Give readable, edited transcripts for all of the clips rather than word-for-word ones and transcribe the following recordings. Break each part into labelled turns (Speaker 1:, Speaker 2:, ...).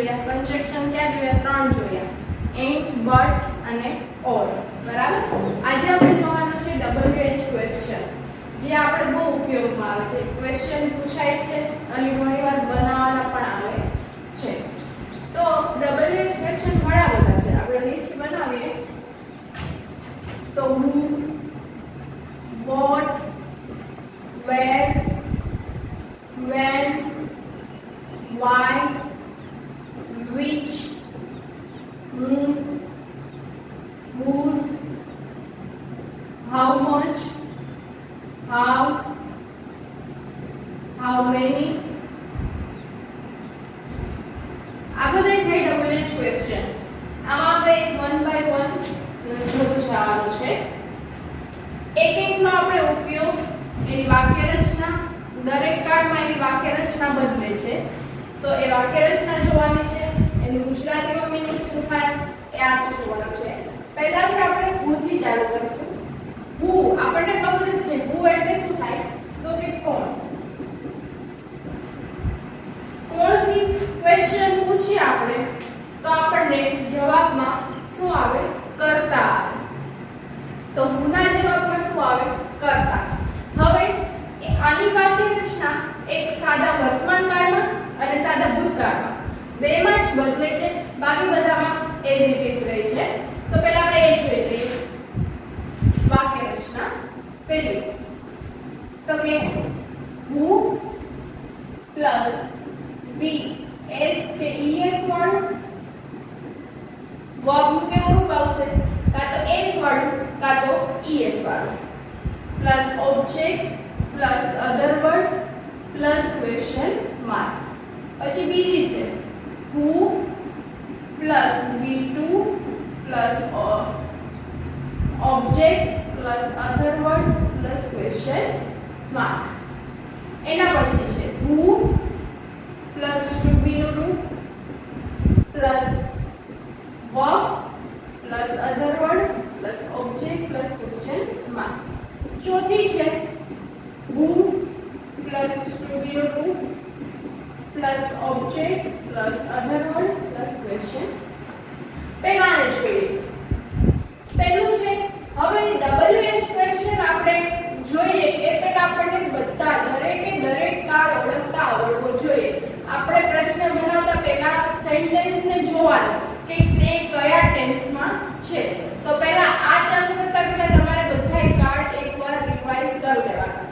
Speaker 1: જોયા, કન્સ્ટ્રક્શન ક્યાં જોયા? 3 જોયા, એન્ડ, બટ અને ઓર. બરાબર. આજે આપણે જોવાનું છે WH ક્વેશ્ચન, જે આપણે બહુ ઉપયોગમાં આવે છે. ક્વેશ્ચન પૂછાય છે અને ઘણીવાર બનાવવાના પણ આવે છે. તો WH ક્વેશ્ચન ઘણા બધા છે, આપણે લિસ્ટ બનાવીએ તો who, what, where, when, why, which, whom, whose, how much, how many. આ બધા થઈ WH ક્વેશ્ચન. આમાં આપણે 1 બાય 1 જોતું જવાનું છે. એક એકનો આપણે ઉપયોગ, એની વાક્ય રચના, દરેક કાર્ડમાં એની વાક્ય રચના બદલે છે, તો એ વાક્ય રચના જોવાની છે. એનું ગુજરાતીમાં મીનિંગ શું થાય એ આપણે જોવાનું છે. પહેલાથી આપણે who થી ચાલુ કરીશું. who આપણને ખબર જ છે, who એટલે શું થાય? તો કે કોણ. કોણથી ક્વેશ્ચન પૂછીએ આપણે તો આપણને જવાબમાં શું આવે? કર્તા આવે. તો whoના જવાબમાં શું આવે? કર્તા. હવે આની વાક્ય રચના એક સાદા વર્તમાન કાળમાં અને સાદા ભૂતકાળમાં બેમાં જ બદલે છે, બાકી બધામાં એ જ રીતે રહે છે. તો પહેલા આપણે એ જોઈ લઈએ વાક્ય રચના. પહેલી તો કે who પ્લસ be s કે es વાળું વર્બ કેવું રૂપ આવશે? કાં તો s વાળું કાં તો es વાળું, plus object plus other word plus question mark. પછી બીજી છે who plus be2 plus object plus other word plus question mark. એના પછી છે who પ્લસ to be નું રૂપ plus verb plus other word plus object plus question mark. ચોથી છે who પ્લસ to be નું રૂપ plus object plus other word plus question. પહેલાને જોઈએ. પહેલું છે, હવે WH ક્વેશ્ચન આપણે જોઈએ એ પહેલા આપણને બધા દરેક કાળ ઓળખતા આવડવો જોઈએ. આપણે પ્રશ્ન બનાવતા પહેલા સેન્ટેન્સને જોવાનું કે તે કયા ટેન્સમાં છે. તો પહેલા આ ચાલુ કરતા પહેલા તમારે બધા કાર્ડ એકવાર રિવાઇઝ કરી લેવાના.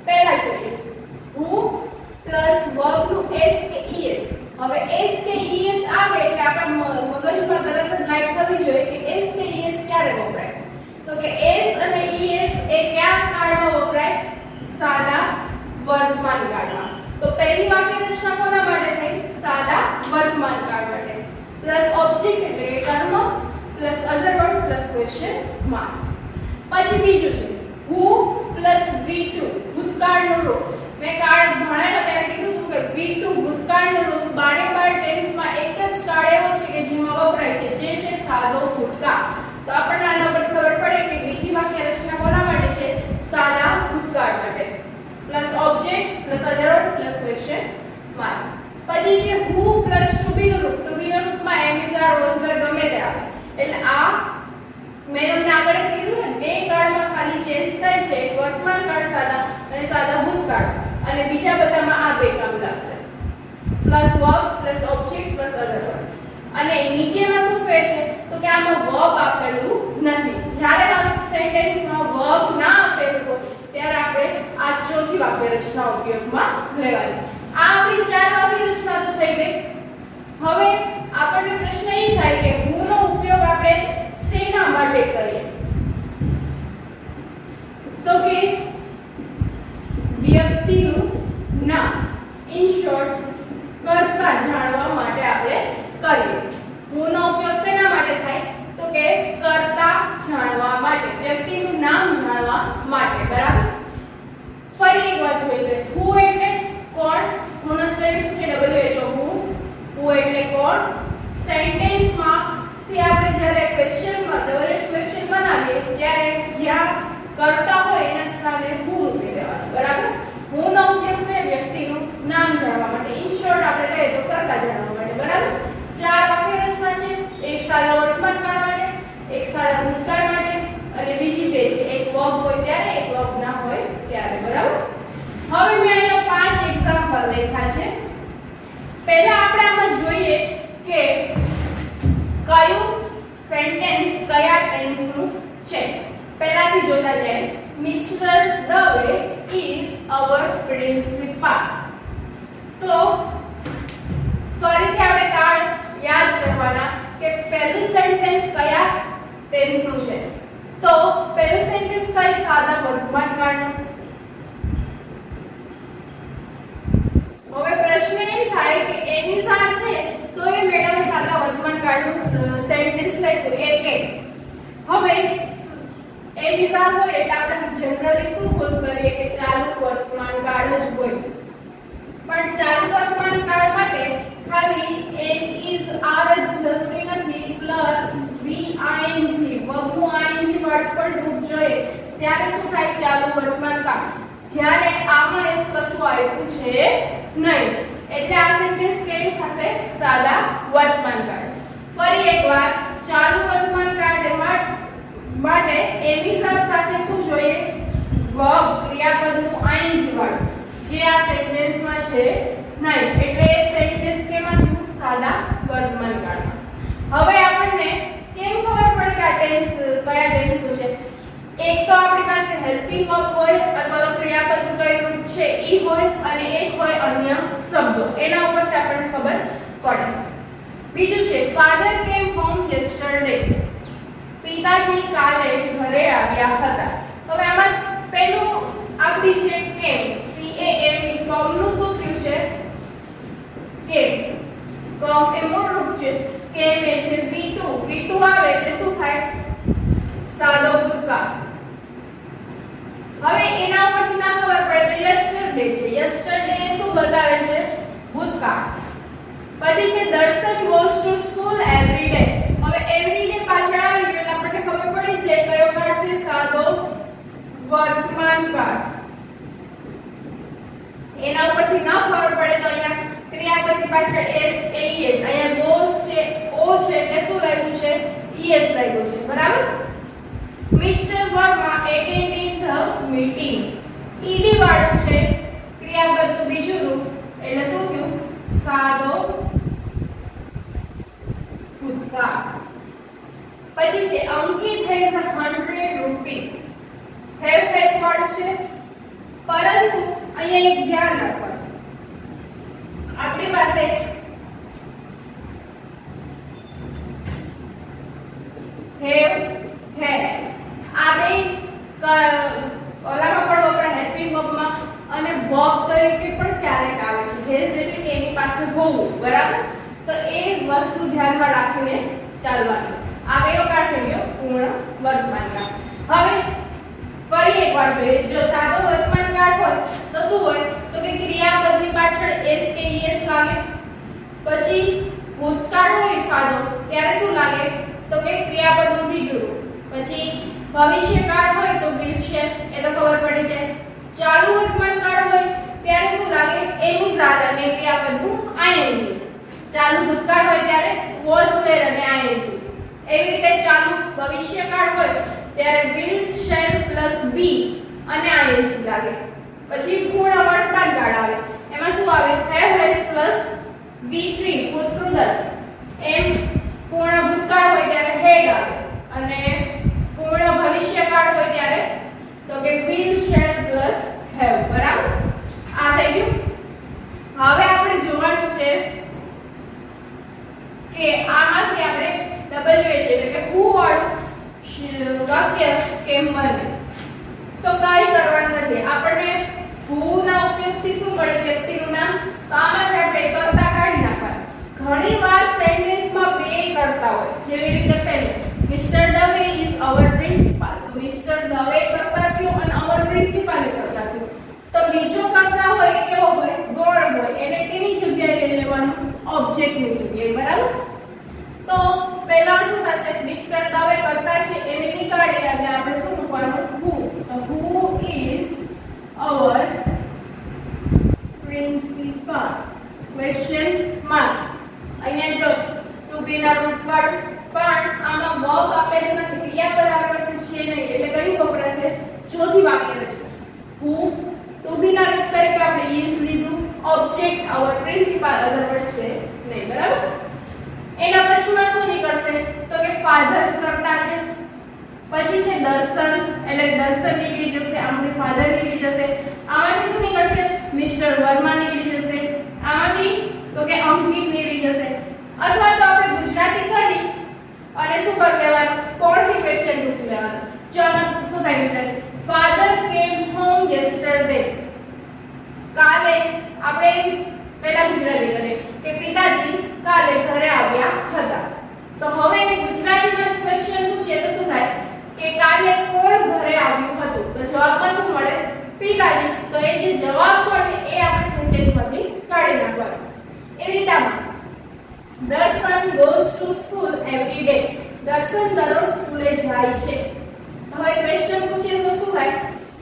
Speaker 1: પહેલા જોઈએ who પ્લસ વર્બનું s કે es. હવે s કે es આવે એટલે આપણા મગજમાં તરત જ લાઈટ થવી જોઈએ કે s કે es ક્યારે વપરાય. તો કે s અને es એ કયા કાળમાં વપરાય? સાદા વર્તમાન કાળમાં. તો પહેલી વાક્ય રચના કોના માટે થઈ? સાદા વર્તમાન કાળ માટે. પ્લસ ઓબ્જેક્ટ એટલે કે કર્મ plus other word plus question mark. પછી બીજું છે who પ્લસ v2 ભૂતકાળનું રૂપ. મેં કાળ ભણાવ્યા ત્યારે કીધું હતું કે v2 ભૂતકાળનું રૂપ બારે ટેન્સમાં એક જ કાળ એવો છે કે જેમાં વપરાય છે, જે છે સાદો ભૂતકાળ. તો આપણને આના પર ખબર પડે કે બીજી વાક્ય રચના કોના માટે છે? સાદા ભૂતકાળ માટે. Plus object plus other word plus question mark. પછી છે who પ્લસ to be નું રૂપ. to be ના રૂપમાં am is are was were ગમે તે આવે. એટલે આ મેં તમને આગળ કીધું ને, બે કાળમાં ખાલી ચેન્જ થાય છે, એક વર્તમાન કાળ સાદા અને સાદા ભૂતકાળ, અને બીજા બધામાં આ બે કામ લાગશે. Plus verb plus object plus other word. અને નીચેમાં શું કહે છે? તો કે આમાં વર્બ આપેલું નથી. જ્યારે આ સેન્ટેન્સમાં વર્બ ના આપેલું હોય ત્યારે આપણે આ ચોથી વાક્ય રચના ઉપયોગમાં લેવાની. આ આપણી 4 વાક્ય રચના તો થઈ ગઈ. હવે આપણને પ્રશ્ન એ થાય કે who નો ઉપયોગ આપણે શેના માટે કરીએ? તો કે વ્યક્તિનું નામ, ઇન શોર્ટ કર્તા જાણવા માટે આપણે કરીએ. who નો ઉપયોગ શેના માટે થાય? તો કે કર્તા જાણવા માટે, વ્યક્તિનું નામ જાણવા માટે. બરાબર. ફરી એક વાર જોઈ લઈએ. who એટલે કોણ? who નો સ્પેલિંગ છે WHO. who એટલે કોણ? સેન્ટેન્સમાં થી આપણે જ્યારે ક્વેશ્ચનમાં WH ક્વેશ્ચન બનાવીએ ત્યારે જ્યાં કર્તા હોય એના સ્થાને who મૂકી દેવાનું. બરાબર. who નો ઉપયોગ છે વ્યક્તિનું નામ જાણવા માટે, ઇન શોર્ટ આપણે કહીએ તો કર્તા જાણવા પહેલા આપણે આમાં જોઈએ કે કયું સેન્ટેન્સ કયા ટેન્સનું છે. પહેલાથી જોતા જાય. Mister Dave is our principal. તો ફરીથી આપણે કાર્ડ યાદ કરવાના કે પહેલું સેન્ટેન્સ કયા ટેન્સનું છે. તો પહેલું સેન્ટેન્સ કઈ સાદા વર્તમાન કાળનું. હવે પ્રશ્ન એ થાય કે એની સાથ છે તો એ મેડમે સાદા વર્તમાન કાળનું સેન્ટેન્સ લખ્યું એ કે. હવે એની સાથ હોય એટલે આપણે જનરલી શું બોલ કરીએ કે ચાલુ વર્તમાન કાળ જ હોય. પણ ચાલુ વર્તમાન કાળ માટે ખાલી એમ ઇઝ આર જ જરૂરી નથી પ્લસ વી આઈએનજી વગુ આઈએનજી વાળું પણ રૂપ જોઈએ ત્યારે શું થાય ચાલુ વર્તમાન કાળ. જ્યારે આમાં એવું કશું આવ્યું છે નહીં એટલે આ સેન્ટેન્સ કેવી થશે સાદા વર્તમાન કાળ. ફરી એકવાર ચાલુ વર્તમાન કાળ માટે એની સાથે શું જોઈએ વર્બ ક્રિયાપદનું આઈએનજી વાળું જે આ સેન્ટેન્સમાં છે નહીં એટલે એ સેન્ટેન્સ કેમાં થયું સાદા વર્તમાન કાળમાં. હવે આપણને કેમ ખબર પડે કે આ ટેન્સ કયા ટેન્સનું છે. એક તો આપણી પાસે હેલ્પિંગ વર્બ હોય અથવા તો ક્રિયાપદનું કઈ રૂપ છે ઈ હોય અને એક હોય અન્ય શબ્દો એના ઉપરથી આપણને ખબર પડે. બીજું છે ફાધર કેમ હોમ યસ્ટરડે. પિતાજી કાલે ઘરે આવ્યા હતા. હવે આમાં પહેલું આપણી છે કેમ CAM ની ફોર્મનું શું થયું છે કેમ. ફોર્મ એ મૂળ રૂપ છે કેમ એ છે V2 આવે એટલે શું થાય સાદો ભૂતકાળ. હવે એના ઉપરથી ના ખબર પડે તો યસ્ટરડે છે. યસ્ટરડે શું બતાવે છે ભૂતકાળ. પછી છે દર્શન goes to school every day. હવે એવરી ડે પાછળ આવી ગયું એટલે આપણને ખબર પડી છે કયો કાળ છે સાદો વર્તમાન કાળ. એના ઉપરથી ના ખબર પડે તો અહીંયા ક્રિયાપદની પાછળ s અહીંયા ગોઝ છે o છે એટલે શું લાગ્યું છે es લાગ્યું છે બરાબર. Mister Verma attending the meeting. ed વાળું છે ક્રિયાપદનું બીજું રૂપ એટલે શું થયું સાદો ભૂતકાળ. પછી છે અંકિત has 100 rupees. have વાળું છે પરંતુ અહીંયા એક ધ્યાન રાખવાનું આપણી પાસે have આ બે ઓલામાં પણ વપરાય હેલ્પિંગ વર્બમાં અને વર્બ તરીકે પણ ક્યારેક આવે છે. હેઝ એટલે કે એની પાસે હોવું બરાબર. તો એ વસ્તુ ધ્યાનમાં રાખીને ચાલવાનું. આ કયો કાળ થઈ ગયો પૂર્ણ વર્તમાન કાળ. હવે ફરી એકવાર જોઈએ જો સાદો વર્તમાન કાળ હોય તો શું હોય તો કે ક્રિયાપદની પાછળ s કે es લાગે. પછી ભૂતકાળ હોય સાદો ત્યારે શું લાગે તો કે ક્રિયાપદનું બીજું રૂપ. પછી ભવિષ્યકાળ હોય તો will shall એ તો ખબર પડી જાય. ચાલુ વર્તમાન કાળ હોય ત્યારે શું લાગે એનું જ અને ક્રિયાપદનું ing. ચાલુ ભૂતકાળ હોય ત્યારે was were અને ing. એવી રીતે ચાલુ ભવિષ્યકાળ હોય ત્યારે will shall plus be અને ing લાગે. પછી પૂર્ણ વર્તમાન કાળ આવે એમાં શું આવે have has plus v3 ભૂતકૃદંત. એમ પૂર્ણ ભૂતકાળ હોય ત્યારે had આવે અને પૂર્ણ ભવિષ્યકાળ હોય ત્યારે તો કે will shall plus have બરાબર. આ થઈ ગયું. હવે આપણે જોવાનું છે કે આમાંથી આપણે w એટલે કે who વાળું વાક્ય કેમ બને. તો કાઈ કરવાનું નથી આપણને who ના ઉપયોગથી શું મળે વ્યક્તિનું નામ. તો આમાંથી આપણે કર્તા કાઢી નાખવાનું. ઘણીવાર સેન્ટેન્સમાં બે કર્તા હોય જેવી રીતે પહેલું mister Dave is our principal. તો મિસ્ટર દવે કર્તા થયો અને અવર પ્રિન્સિપાલ કર્તા થયો. તો બીજો કર્તા હોય કેવો હોય ગૌણ હોય એને કેની જગ્યાએ લઈ લેવાનું ઓબ્જેક્ટની જગ્યાએ બરાબર. તો પહેલા શું થશે મિસ્ટર દવે કર્તા છે એને નીકાળી અને આપણે શું મૂકવાનું who. તો who is our principal question mark. અહીંયા જો ટુ બી ના રૂટ વાળું પણ આમાં વર્બ આપેલું નથી ક્રિયાપદ આપેલું છે નહીં એટલે કઈ વપરાશે ચોથી વાક્ય રચના. who ટુ બી ના રૂપ તરીકે આપણે is લીધું ઓબ્જેક્ટ અવર પ્રિન્સિપાલ અધરવર્ડ છે નહીં, બરાબર. એના પછીમાં શું નીકળશે તો કે ફાધર કરતા છે, પછી છે દર્શન એટલે દર્શન નીકળી જશે, આમાંથી ફાધર નીકળી જશે, આમાંથી શું નીકળશે મિસ્ટર વર્મા નીકળી જશે, આમાંથી તો કે અંકિત નીકળી જશે. અથવા તો આપણે ગુજરાતી કરી અને શું કરી લેવાનું કોણથી ક્વેશ્ચન પૂછી લેવાનું. જો આમાં શું થાય છે ફાધર કેમ હોમ યસ્ટરડે, કાલે આપણે પહેલા ગુજરાતી કરીએ કે પિતાજી કાલે ઘરે આવ્યા હતા. તો હવે ગુજરાતીમાં ક્વેશ્ચન પૂછીએ તો શું થાય કે કાલે કોણ ઘરે આવ્યું હતું, તો જવાબમાં શું મળે પિતાજી. તો એ જે જવાબ મળે એ આપણે સેન્ટેન્સમાંથી કાઢી નાખવાનું. એ રીતમાં દર્શન goes to school every day, દર્શન દરરોજ સ્કૂલે જાય છે. હવે ક્વેશ્ચન પૂછીએ તો શું થાય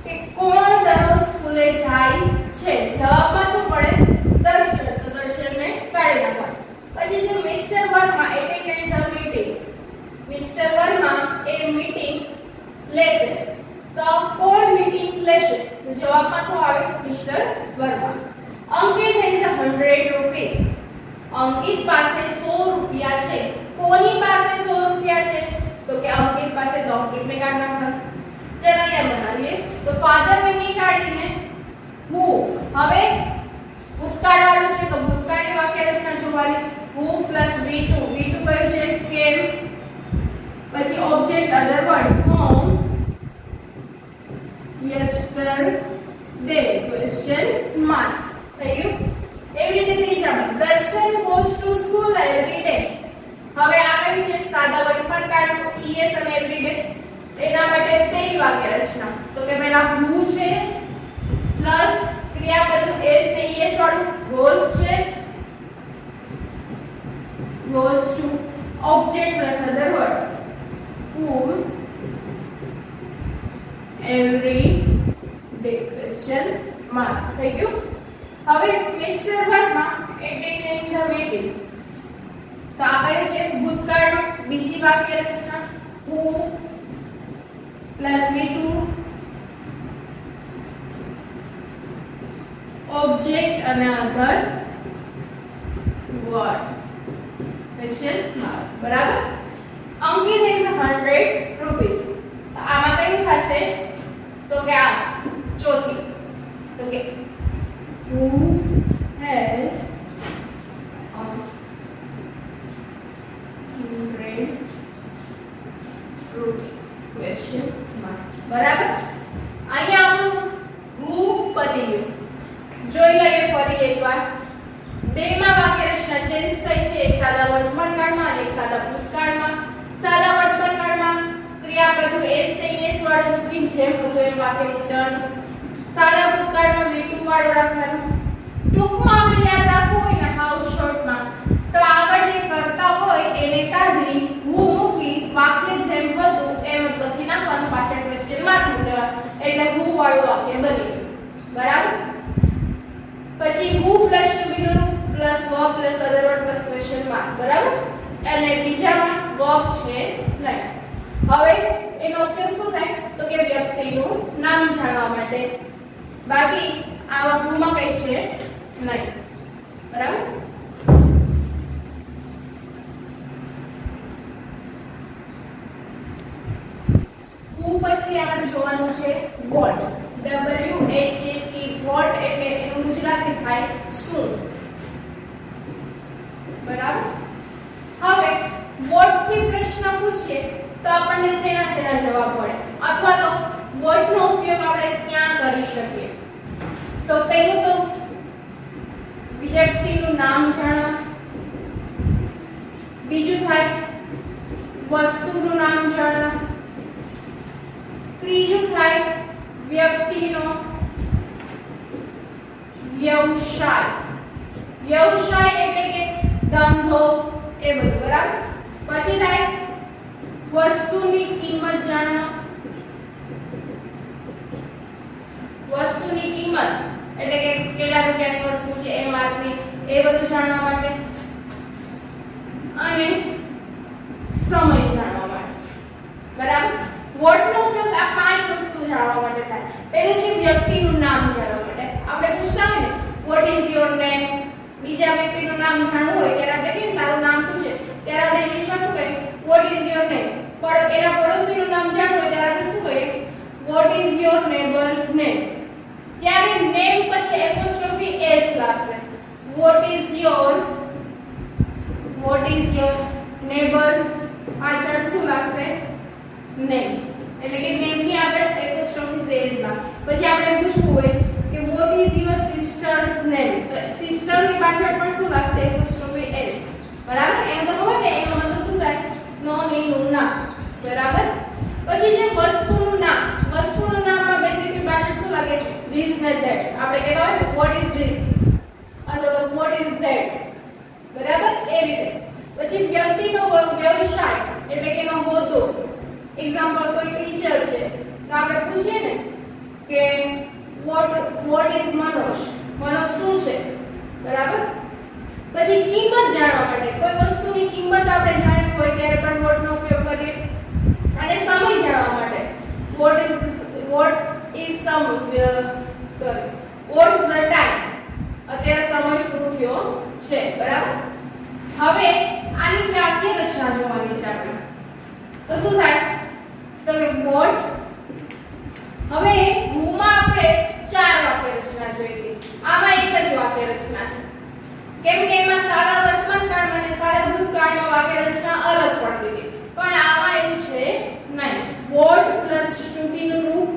Speaker 1: કે કોણ દરરોજ સ્કૂલે જાય છે, જવાબમાં શું પડે દર્શન, તો દર્શનને કાઢી નાખવાનું. પછી જે mister Verma attended the meeting, mister Varma એ મીટિંગ લેશે, તો કોણ મીટિંગ લેશે, તો જવાબમાં શું આવે mister Varma. Ankit has 100 rupees, Ankit પાસે 100 રૂપિયા છે. કોની પાસે 100 રૂપિયા છે તો કે અંકિત પાસે, તો અંકિતને કાઢી નાખવાનું. ચલો અહીંયા બનાવીએ તો ફાધર ને ની કાઢીને હુ, હવે ભૂતકાળ વાળું છે તો ભૂતકાળની વાક્ય રચના જોવાની. હુ પ્લસ V2, V2 કયું છે કેમ, પછી ઓબ્જેક્ટ અધર word home yesterday question mark થઈ ગયું. એવી રીતે ત્રીજામાં દર્શન goes to school every day, હવે આ કયું છે સાદા વર્તમાન કાળનું es અને everyday. એના માટે પહેલી વાક્ય રચના તો કે પહેલા who છે પ્લસ ક્રિયાપદ s ને es વાળું goes છે, goes to object plus other word school every day question mark થઈ ગયું. હવે mister Verma attended the meeting, તો આ કયું છે ભૂતકાળનું બીજી વાક્ય રચના who પ્લસ V2 ઓબ્જેક્ટ અને અધર વર્ડ ક્વેશ્ચન માર્ક, બરાબર. અંકિત has 100 રૂપીસ, તો આમાં કયું થશે તો કે આ ચોથી તો કે who has 100 rupees question mark, બરાબર. અહીંયા આપણું who પતી ગયું. જોઈ લઈએ ફરી એકવાર. બેમાં વાક્ય રચના ચેન્જ થઈ છે, એક સાદા વર્તમાન કાળમાં અને એક સાદા ભૂતકાળમાં. સાદા વર્તમાન કાળમાં ક્રિયાપદ s ને es વાળું મૂકીને જેમ હતું એમ વાક્યનું ટર્ન, સાદા ભૂતકાળમાં V2 વાળું રાખવાનું. ટૂંકમાં આપણે યાદ રાખવું હોય ને હાઉ શોર્ટમાં તો આગળ જે કરતા હોય એને કાઢી who મૂકી વાક્ય જેમ હતું એમ લખી નાખવાનું, પાછળ ક્વેશ્ચન માર્ક મૂકી દેવાનું, એટલે who વાળું વાક્ય બની ગયું, બરાબર. પછી who plus to be plus verb plus other word plus question mark, બરાબર. અને બીજામાં verb છે નહીં. હવે એનો ઉપયોગ શું થાય તો કે વ્યક્તિનું નામ જાણવા માટે, બાકી આવા who માં કઈ છે નહીં, બરાબર. who પછી આપણે જોવાનું છે what, WHAT what એટલે એનું ગુજરાતી થાય શું, બરાબર. હવે what થી પ્રશ્ન પૂછીએ તો આપણને તેના તેના જવાબ મળે, અથવા તો what નો ઉપયોગ આપણે ક્યાં કરી શકીએ. તો પહેલું તો વ્યક્તિનું નામ જાણવા, બીજું થાય વસ્તુનું નામ જાણવા, ત્રીજું થાય વ્યક્તિનો વ્યવસાય, વ્યવસાય એટલે કે ધંધો એ બધું, બરાબર. પછી થાય વસ્તુની કિંમત જાણવા, વસ્તુની કિંમત એટલે કે કેટલા રૂપિયાની વસ્તુ છે એ માપની એ બધું જાણવા માટે, અને સમય જાણવા માટે, બરાબર. વોટ નો ઉપયોગ આ પાંચ વસ્તુ જાણવા માટે થાય. પહેલું છે વ્યક્તિનું નામ જાણવા માટે. આપણે પૂછતા હોય ને વોટ ઇઝ યોર એના પડોશીનું નામ જાણવું હોય ત્યારે આપણે શું કહીએ? What is your neighbours name? ત્યારે નેમ પછી એપોસ્ટ્રોફી એસ લાગશે. વોટ ઇઝ યોર નેબર્સ પાછળ શું લાગશે? નેમ. એટલે કે નેમ ની આગળ એપોસ્ટ્રોફી એસ લાગે. પછી આપણે પૂછવું હોય કે what is your sister's name? તો સિસ્ટર ની પાછળ પણ શું લાગશે? Apostrophe S. બરાબર? એમ તો ખબર ને એનો મતલબ શું થાય? નોનનું નામ. બરાબર? પછી જે વસ્તુનું નામમાં બેઝિકલી પાછળ શું લાગે? ધીસ ને ધેટ. આપણે કહેવાય ને વોટ ઇઝ ધીસ અથવા તો વોટ ઇઝ ધેટ. બરાબર? એ રીતે. પછી વ્યક્તિનો વ્યવસાય એટલે કે એનો હોદ્દો. એક્ઝામ્પલ કોઈ ટીચર છે તો આપણે પૂછીએ ને કે વોટ ઇઝ મનોજ? મનોજ શું છે? બરાબર? પછી કિંમત જાણવા માટે કોઈ વસ્તુની કિંમત આપણે જાણવી હોય ત્યારે પણ વોટ નો ઉપયોગ કરીએ. અને સમય જાણવા માટે વોટ ઇઝ ધ ટાઈમ? અત્યારે સમય શું થયો છે? બરાબર? હવે આની વાક્ય રચના જોવાની છે આપણે. તો શું થાય? તો કે વોટ. હવે હુંમાં આપણે 4 વાક્ય રચના જોઈ હતી. આમાં એક જ વાક્ય રચના છે. કેમ કે એમાં સાદા વર્તમાન કાળમાં અને સાદા ભૂતકાળમાં વાક્ય રચના અલગ પડતી હતી. પણ આમાં એવું છે નહીં. વોટ પ્લસ શ્રુતિનું રૂપ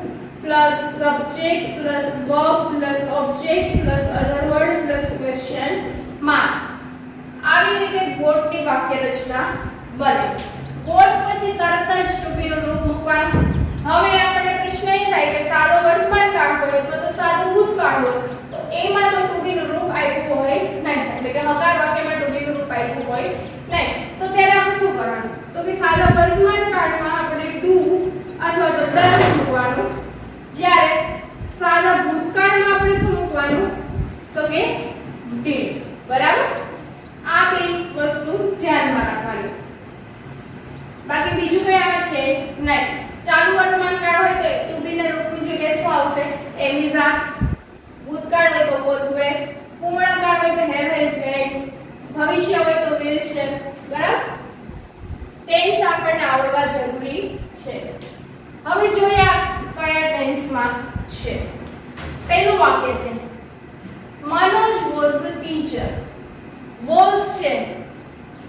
Speaker 1: plus subject plus verb plus object plus other word plus question mark. આવી રીતે વોટ ની વાક્ય રચના બને. વોટ પછી તરત જ શ્રુતિનું રૂપ મૂકવાનું. હવે આપણે પ્રશ્ન એ થાય કે સાદો વર્તમાન કાળ હોય અથવા તો સાદો ભૂતકાળ હોય તો એમાં તો ટુબીનું રૂપ આપ્યું હોય નહીં. એટલે કે હકાર વાક્યમાં ટુબીનું રૂપ આપ્યું હોય નહીં. તો ત્યારે આપણે શું કરવાનું? તો કે સાદા વર્તમાન કાળમાં આપણે ડુ અથવા તો ડન મૂકવાનું. જ્યારે સાદા ભૂતકાળમાં આપણે શું મૂકવાનું? તો કે ડીડ. બરાબર? આ બે વસ્તુ ધ્યાનમાં રાખવાની. બાકી બીજું કઈ આવે છે નહીં. ચાલુ વર્તમાન કાળ હોય તો ટુ બી ના રૂપની જગ્યાએ શું આવશે? એમ ઇઝ આ. ભૂતકાળ હોય તો વોઝ વેર. પૂર્ણકાળ હોય તો હેવ હેઝ હેડ. ભવિષ્ય હોય તો વિલ શેલ. બરાબર? ટેન્સ આપણને આવડવા જરૂરી છે. હવે જોઈએ આ કયા ટેન્સમાં છે. પહેલું વાક્ય છે Manoj was the teacher. Was છે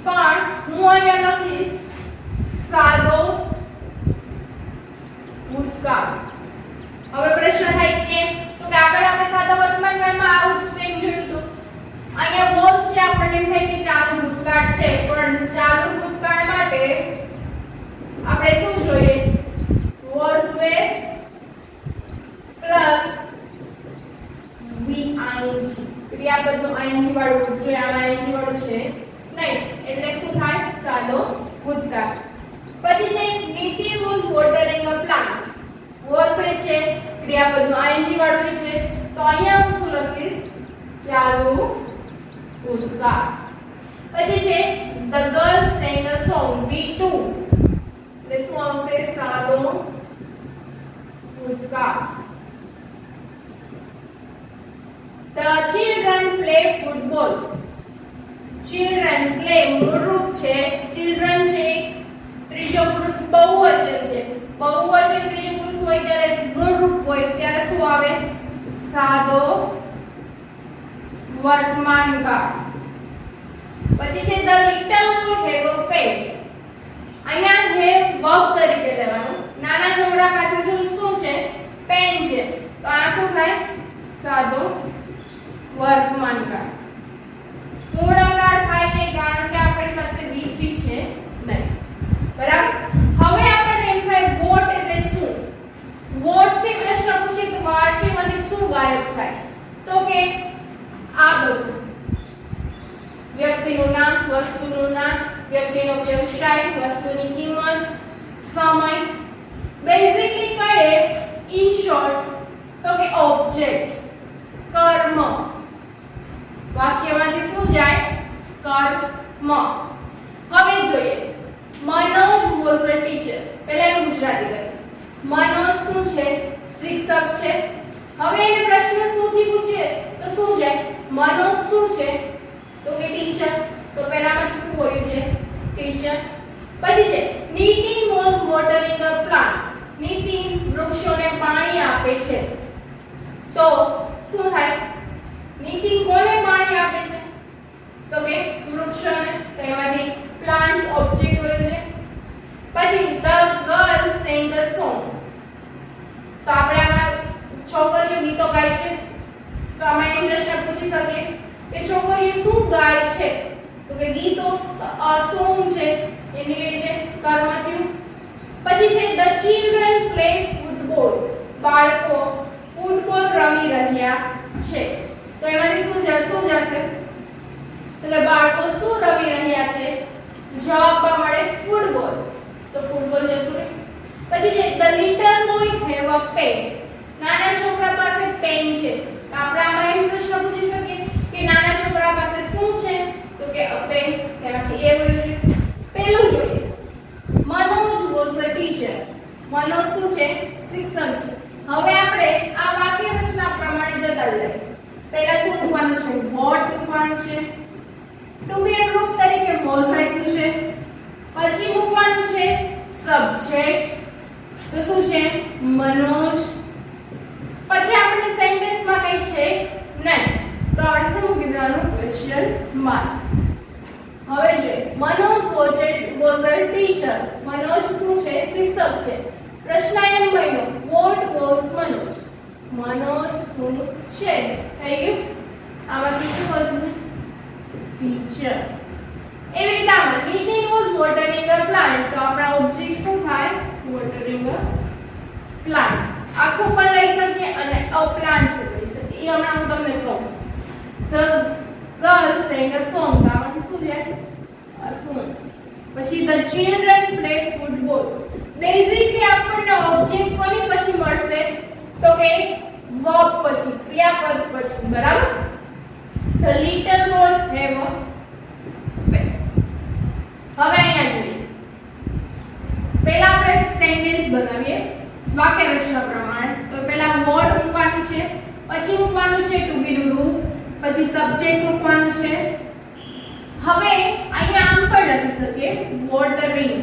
Speaker 1: પણ હું અહીંયા લખીશ સાદો ભૂતકાળ. હવે પ્રશ્ન થાય કેમ? તો કે આગળ આપણે સાદા વર્તમાન કાળમાં આવું સેમ જોયું હતું. અહીંયા વોઝ છે આપણને એમ થાય કે ચાલુ ભૂતકાળ છે પણ ચાલુ ભૂતકાળ માટે આપણે શું જોઈએ? Was wear plus ing. ક્રિયાપદનું ing વાળું જો આમાં ing વાળું છે નહીં એટલે શું થાય? સાદો ભૂતકાળ. પછી છે નીતિ was watering a plant. Was છે ક્રિયાપદનું ing વાળું છે તો અહીંયા હું શું લખીશ? ચાલુ ભૂતકાળ. પછી છે the girls sang a song. V2 એટલે શું આવશે? સાદો ભૂતકાળ. The children play football. Children play મૂળ રૂપ છે. Children છે ત્રીજો પુરુષ બહુવચન છે. બહુવચન ત્રીજો પુરુષ હોય ત્યારે મૂળ રૂપ હોય ત્યારે શું આવે? સાદો વર્તમાન કાળ. પછી છે the little boy have a pen. અહીંયા have verb તરીકે લેવાનું. નાના છોકરા પાસે શું છે? પેન છે. તો આ શું થાય? સાદો વર્તમાન કાળ. પૂર્ણકાળ થાય નહીં કારણ કે આપણી પાસે V3 છે નહીં. બરાબર? હવે આપણને એમ થાય વોટ એટલે શું? વોટ થી પ્રશ્ન પૂછે તો વાક્યમાંથી શું ગાયબ થાય? તો કે આ બધું. વ્યક્તિનું નામ, વસ્તુનું નામ, વ્યક્તિનો વ્યવસાય, વસ્તુની કિંમત, સમય. બેઝિકલી કહીએ ઇન શોર્ટ તો કે ઓબ્જેક્ટ, કર્મ. વાક્યમાંથી શું જાય? કર્મ. હવે જોઈએ મનોજ વોઝ અ ટીચર. પહેલા એનું ગુજરાતી કરીએ. મનોજ શું છે? શિક્ષક છે. હવે એને પ્રશ્ન શુંથી પૂછે તો શું જાય? મનોજ શું છે? તો કે ટીચર. તો પહેલામાં શું બોલ્યું છે? ટીચર. પછી છે નીતિ વોઝ વોટ વૃક્ષોને પાણી આપે છે તો શું થાય? નીતિન કોને પાણી આપે છે? તો કે વૃક્ષોને. તો એમાંથી પ્લાન્ટ ઓબ્જેક્ટ હોય છે. પછી the girl sing the song. તો આપણે આમાં છોકરીઓ ગીતો ગાય છે તો આમાં એમ પ્રશ્ન પૂછી શકીએ કે છોકરીઓ શું ગાય છે? તો કે ગીતો. અ સોંગ છે એની કઈ છે કર્મ થયું. પછી છે ધ ચિલ્ડ્રન પ્લે ફૂટબોલ. બાળકો ફૂટબોલ રમી રહ્યા છે તો એમાંથી શું જશે? તો કે બાળકો શું રમી રહ્યા છે? જવાબમાં મળે ફૂટબોલ. તો ફૂટબોલ જતું રહે. પછી છે the little boy have a pen. નાના છોકરા પાસે પેન છે તો આપણે આમાં એમ પ્રશ્ન પૂછી શકીએ કે નાના છોકરા પાસે શું છે? તો કે અ પેન. એમાંથી એ હોય છે. પહેલું જોઈએ Manoj was the teacher. Manoj શું છે? શિક્ષક છે. હવે આપણે આ વાક્ય રચના પ્રમાણે જતા રહીએ. પહેલા શું મૂકવાનું છે? વોટ મૂકવાનું છે. ટુ બી ગ્રુપ તરીકે વોઝ રાખ્યું છે. પછી મૂકવાનું છે સબ્જેક્ટ. તો શું છે? મનોજ. પછી આપણે સેન્ટેન્સમાં કઈ છે નહીં તો આપણે શું મૂકી દેવાનું? Question mark. હવે જોઈએ Manoj was a teacher. Manoj શું છે? શિક્ષક છે. પ્રશ્ન એમ બન્યો વોટ વોઝ મનોજ. મનોજ શું છે? થઈ ગયું. આમાં બીજું હતું ટીચર. એવી રીતે આમાં Nitin was watering a plant. તો આપણા ઓબ્જેક્ટ શું થાય? Watering a plant. આખું પણ લઈ શકીએ અને અ પ્લાન્ટ લઈ શકીએ. એ હમણાં હું તમને કહું. The girl sing a song. તો આમાં શું છે? A song. પછી the children play football. Basically આપણને ઓબ્જેક્ટ કોની પછી મળશે? તો કે વર્બ પછી, ક્રિયાપદ પછી. બરાબર? The little boy have a pen. હવે અહીંયા જોઈએ પહેલા આપણે સેન્ટેન્સ બનાવીએ વાક્ય રચના પ્રમાણે. તો પહેલા વોટ મૂકવાનું છે. પછી મૂકવાનું છે ટુ બી નું રૂપ. પછી સબ્જેક્ટ મૂકવાનું છે. હવે અહીંયા આમ પણ લખી શકીએ watering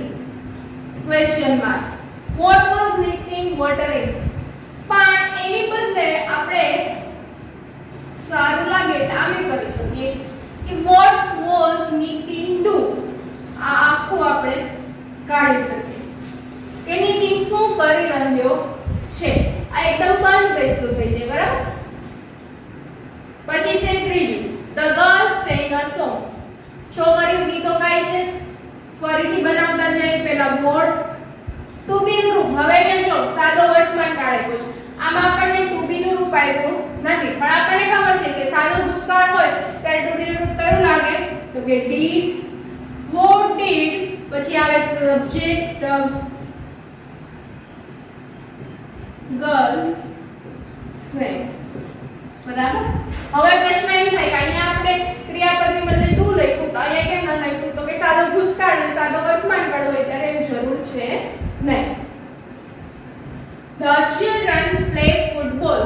Speaker 1: question mark. What was Nitin watering. પણ એની બદલે આપણે સારું લાગે તો આમે કરી શકીએ કે વોટ વોઝ નીતિન ડુ. આ આખું આપણે કાઢી શકીએ કે નીતિન શું કરી રહ્યો છે. આ એકદમ બંધ બેસતું થઈ જાય. બરાબર? પછી છે ત્રીજું the girl sing a song. છોકરીઓ ગીતો ગાય છે. ફરીથી બનાવતા જાય પહેલા વોટ ટુ બી નું રૂપ. હવે અહીંયા જો સાદો વર્તમાન કાળ આપ્યો છે. આમાં આપણને ટુ બી નું રૂપ આપ્યું નથી પણ આપણને ખબર છે કે સાદો ભૂતકાળ હોય ત્યારે ટુ બી નું રૂપ કયું લાગે? તો કે ડીડ. What did. પછી આવે સબ્જેક્ટ ગર્લ સ્વેન. બરાબર? હવે પ્રશ્ન એમ થાય કે અહીંયા આપણે ક્રિયાપદની બદલે ટુ લખ્યું તો અહીંયા કેમ ન લખ્યું? તો કે સાદો ભૂતકાળ અને સાદો વર્તમાન કાળ હોય ત્યારે એની જરૂર છે નહીં. The children play football.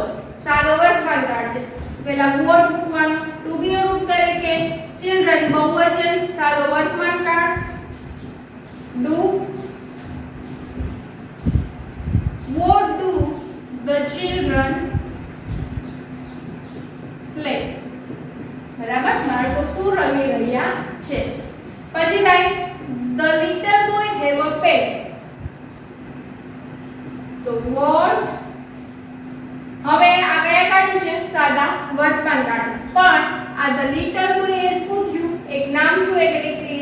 Speaker 1: સાદો વર્તમાન કાળ છે. પહેલા વોટ મૂકવાનું ટુ બી નું રૂપ તરીકે. ચિલ્ડ્રન બહુવચન સાદો વર્તમાન કાળ. Do. What do the children play? બરાબર? બાળકો શું રમી રહ્યા છે. પછી થાય the little boy have a pet. તો what. હવે આ કયા કાળનું છે? સાદા વર્તમાન કાળ. પણ આ the little boy એ શું થયું? એક નામ થયું એટલે કે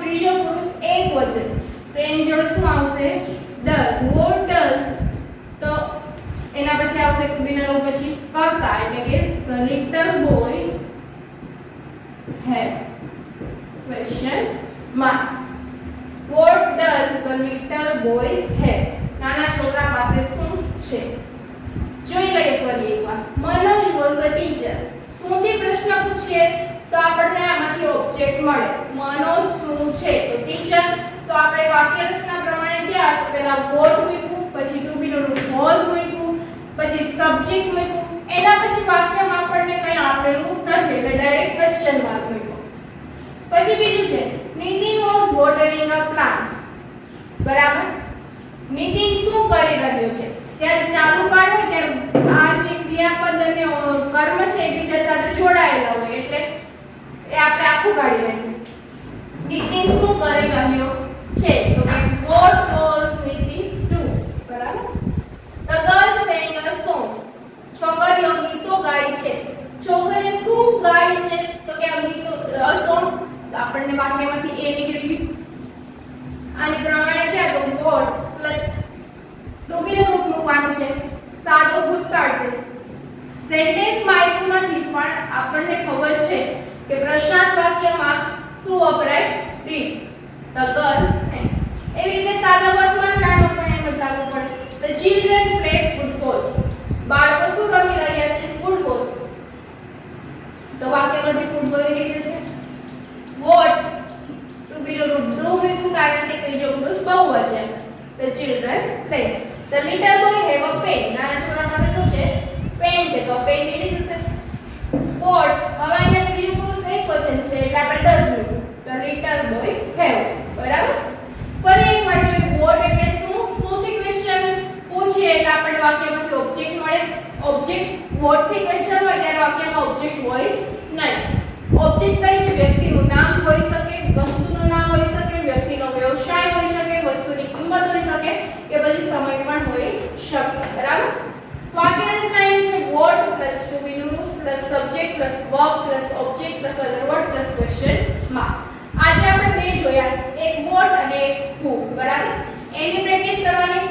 Speaker 1: ત્રીજો પુરુષ એક વચન. તો એની જોડે શું આવશે? does. What does. તો એના પછી આવશે કુબીના રૂપ પછી કરતા એટલે કે the little boy have question mark. What does the little boy have? નાના છોકરા પાસે શું છે? જોઈ લઈએ ફરી એકવાર. Manoj was the teacher. શુંથી પ્રશ્ન પૂછીએ તો આપણને આમાંથી ઓબ્જેક્ટ મળે. મનોજ શું છે? તો ટીચર. તો આપણે વાક્ય રચના પ્રમાણે ગયા તો પહેલા વોટ મૂક્યું, પછી ટુ બી નું રૂપ was મૂક્યું, પછી સબ્જેક્ટ મૂક્યું. એના પછી વાક્યમાં આપણને કંઈ આપેલું નથી એટલે ડાયરેક્ટ ક્વેશ્ચન માર્ક મૂક્યો. પછી બીજું છે Nitin was watering a plant. બરાબર? નીતિન શું કરી રહ્યો છે? જ્યારે ચાલુ કાળ હોય ત્યારે આ જે ક્રિયાપદ અને કર્મ છે એકબીજા સાથે જોડાયેલા હોય એટલે એ આપણે આખું કાઢી નાખીએ. નીતિન શું કરી રહ્યો છે? તો કે what was Nitin do? બરાબર. The girl sang a song. છોકરીઓ ગીતો ગાય છે. છોકરીઓ શું ગાય છે? તો કે આ ગીતો a song આપણને વાક્યમાંથી એ નીકળી ગયું. આની પ્રમાણે છે તો what પ્લસ ડૂબીનું રૂપ મૂકવાનું છે. સાદો ભૂતકાળ છે. સેન્ટેન્સમાં આપ્યું નથી પણ આપણને ખબર છે કે પ્રશ્નાર્થ વાક્યમાં શું વપરાય? did. The girl sang. એ રીતે સાદા વર્તમાન કાળનો પણ એમ જ લાગુ પડે. The children play football. બાળકો શું રમી રહ્યા છે? ફૂટબોલ. તો વાક્યમાંથી ફૂટબોલ નીકળી જશે. What ડૂબીનું રૂપ ડૂબીનું કારણ કે ત્રીજો પુરુષ બહુવચન. The children play. The little boy have a pen. નાના છોકરા પાસે શું છે? પેન છે. તો પેન નીકળી જશે. What હવે અહીંયા ત્રીજું પુરુષ એકવચન છે એટલે આપણે does લીધું. The little boy have. બરાબર. ફરી એક વાર જોઈએ what એટલે શું? શુંથી ક્વેશ્ચન પૂછીએ એટલે આપણને વાક્યમાંથી ઓબ્જેક્ટ મળે. ઓબ્જેક્ટ what થી ક્વેશ્ચન હોય ત્યારે વાક્યમાં ઓબ્જેક્ટ હોય નહીં. ઓબ્જેક્ટ તરીકે વ્યક્તિનું નામ હોઈ શકે, વસ્તુનું નામ હોઈ શકે, વ્યક્તિનો વ્યવસાય હોઈ શકે, વસ્તુની કિંમત હોઈ શકે કે પછી સમય પણ હોઈ શકે. બરાબર. વાક્યની રચના છે what પ્લસ to be નું plus subject plus verb plus object plus other word plus question mark. આજે આપણે બે જોયા, એક what અને એક who. બરાબર. એની પ્રેક્ટિસ કરવાની.